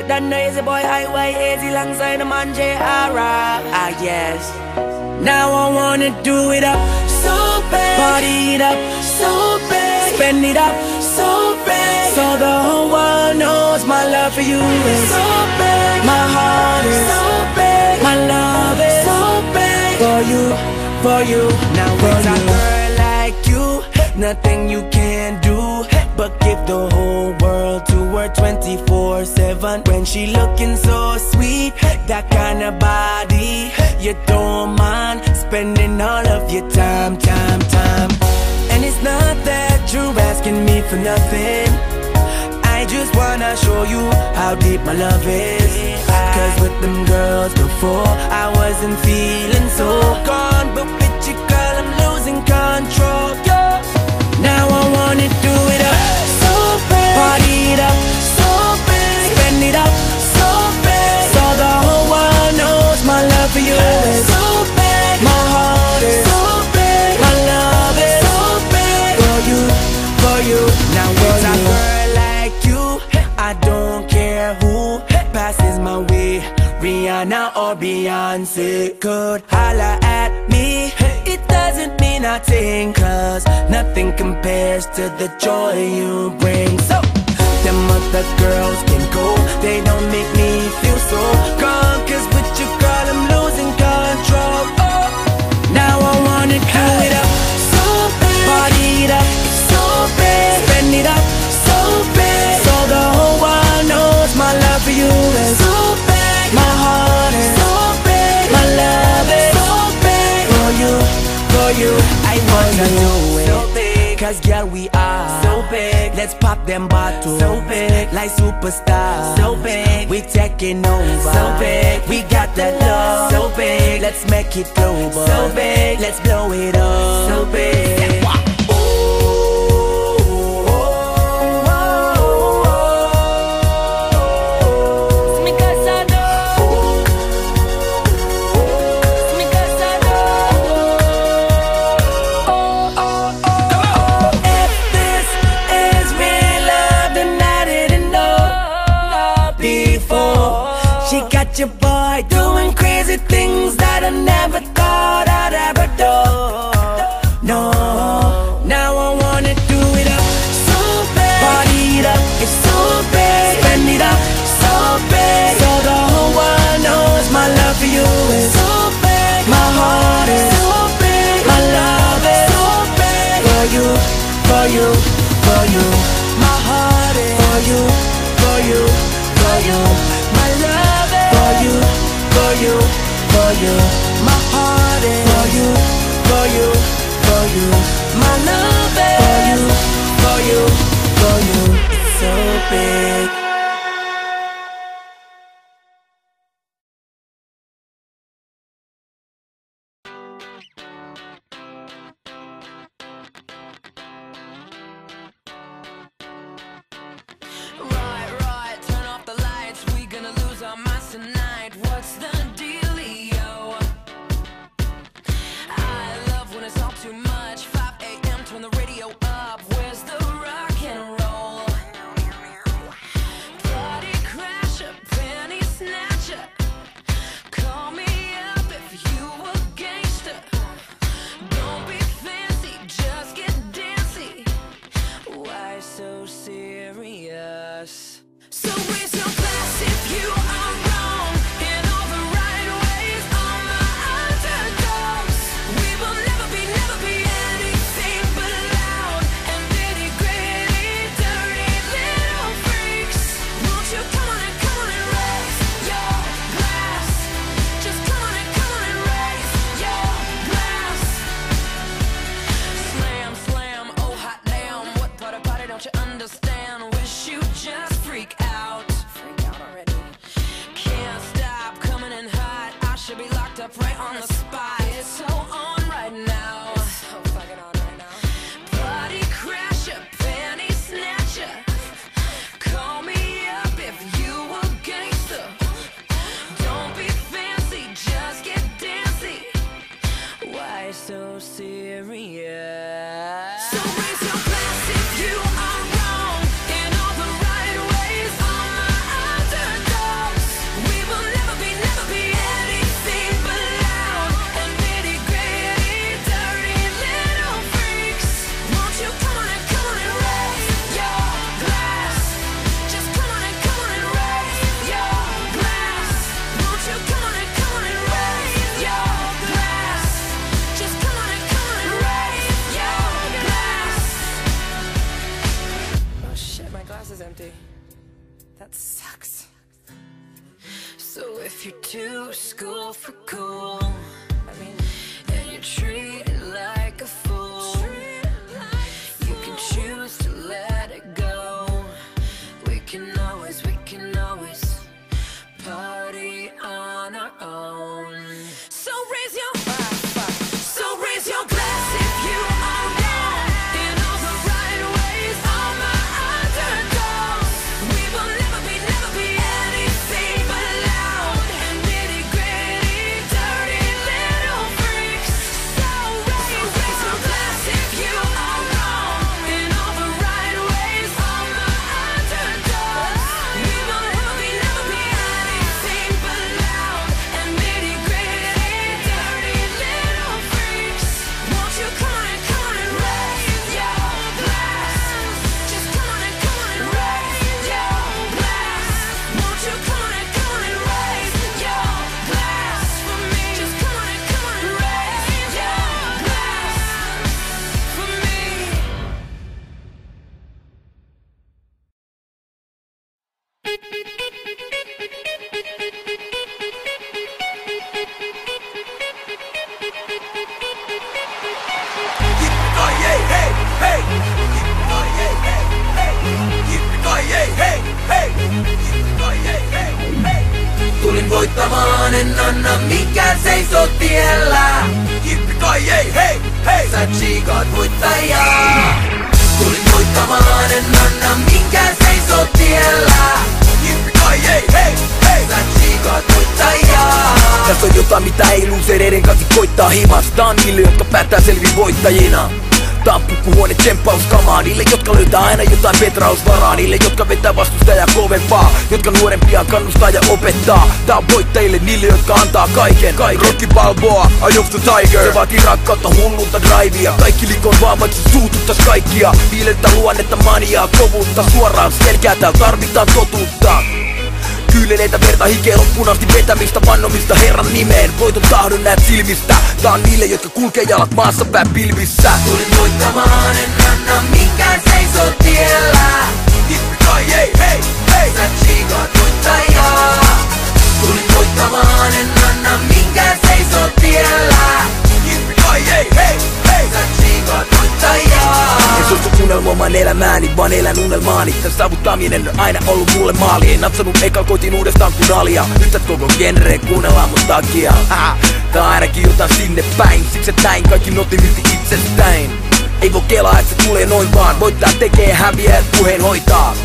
That noisy boy highway easy alongside the man J.R.A. Ah yes. Now I wanna do it up so bad, party it up so bad, spend it up so bad, so the whole world knows my love for you is so bad. My heart is so bad, my love is so bad for you, for you. Now with a girl like you, nothing you can do but give the whole world to her 24/7. When she looking so sweet, that kind of body, you don't mind spending all of your time. And it's not that you're asking me for nothing, I just wanna show you how deep my love is. Cause with them girls before, I wasn't feeling so gone, but with you girl I'm losing control. Now I wanna do it up so bad, party it up so bad, spend it up so bad, so the whole world knows my love for you is so bad. My heart is so bad, my love is so bad for you, for you. Now with a girl like you, I don't care who passes my way, Rihanna or Beyonce could holla at me. It doesn't mean nothing, cause nothing compares to the joy you bring. So them other girls can go, they don't make me feel so gone, cause with you girl I'm losing control. Oh, now I wanna do it up so bad, party it up so bad, spend it up so bad, so the whole world knows my love for you is so bad. My heart is so bad, my love is so bad for you, for you. I wanna do it so big, cause girl we are so big. Let's pop them bottles so big, like superstars so big. We taking over so big, we got that love so big. Let's make it global so big, let's blow it up so big. Your boy doing crazy things that I never thought I'd ever do. No, now I wanna do it up so bad, party it up, it's so bad, spend it up so bad, so the whole world knows my love for you is so bad. My heart is so bad, my love is so bad for you, for you, for you. My heart is for you, for you, for you. My love is for you, for you, for you. My heart is for you, for you, for you. My love is for you, for you, for you. It's so big. Don't you understand? Wish you just free. glass is empty. That sucks. So if you're too school for cool, and you're treated like a fool, you can choose to let it go. We can always party on our own. So raise your glass if you are wrong in all the right ways. All my underdogs, we will never be anything but loud and nitty gritty, dirty little freaks. So raise your glass if you are wrong in all the right ways. All my underdogs, we will never be anything but loud and nitty gritty, dirty little freaks. Won't you come on and raise your glass? Just come on and raise your glass. Won't you come on and raise your glass for me? Just come on and raise your glass for me. Tulin voittamaan, en anna mikään seisoo tiellä. Jippie-ki-yay, hei, hei, sä tsiikaat voittajaa. Tulin voittamaan, en anna mikään seisoo tiellä. Jippie-ki-yay, hei, hei, sä tsiikaat voittajaa. Tässä on jotain mitä ei luusereiden kanssa koittaa himas. Tää on niille jotka päättää selvin voittajina. Tää on pukkuhuone tsemppauskamaa niille jotka löytää aina jotain petrausvaraa. Niille jotka vetää vastustajaa kovempaa, jotka nuorempia kannustaa ja opettaa. Tää on voittajille niille jotka antaa kaiken. Rocky Balboa, Eye of the Tiger. Se vaatii rakkautta, hullunta drivea. Kaikki likon vaan vaikka se suututtais kaikkia. Viilettä luonnetta, maniaa, kovuutta. Suoraan selkää täällä tarvitaan totuutta. Kyyneleitä, verta, hikeä, loppuun asti vetämistä, vannomista Herran nimeen. Voiton tahdon näet silmistä. Tää on niille, jotka kulkee jalat maassa pää pilvissä. Tulin voittamaan, en anna mikään seisoo tiellä. Jippie-ki-yay, hei, hei, sä tsiikaat voittajaa. Tulin voittamaan, en anna mikään seisoo tiellä. Jippie-ki-yay, hei, hei, sä tsiikaat voittajaa. En suostu unelmoimaan elämääni, vaan elän unelmaani. Tän saavuttaminen on aina ollut mulle maali. En natsannut ekal, koitin uudestaan kun alia. Nyt et koko genre kuunnellaan mun takia. Tää on ainakin jotain sinne päin. Siksi et näin kaikki notimitti itsestäin. Ei voi kelaa et se tulee noin vaan. Voittaa tekee, häviää, puheen hoitaa.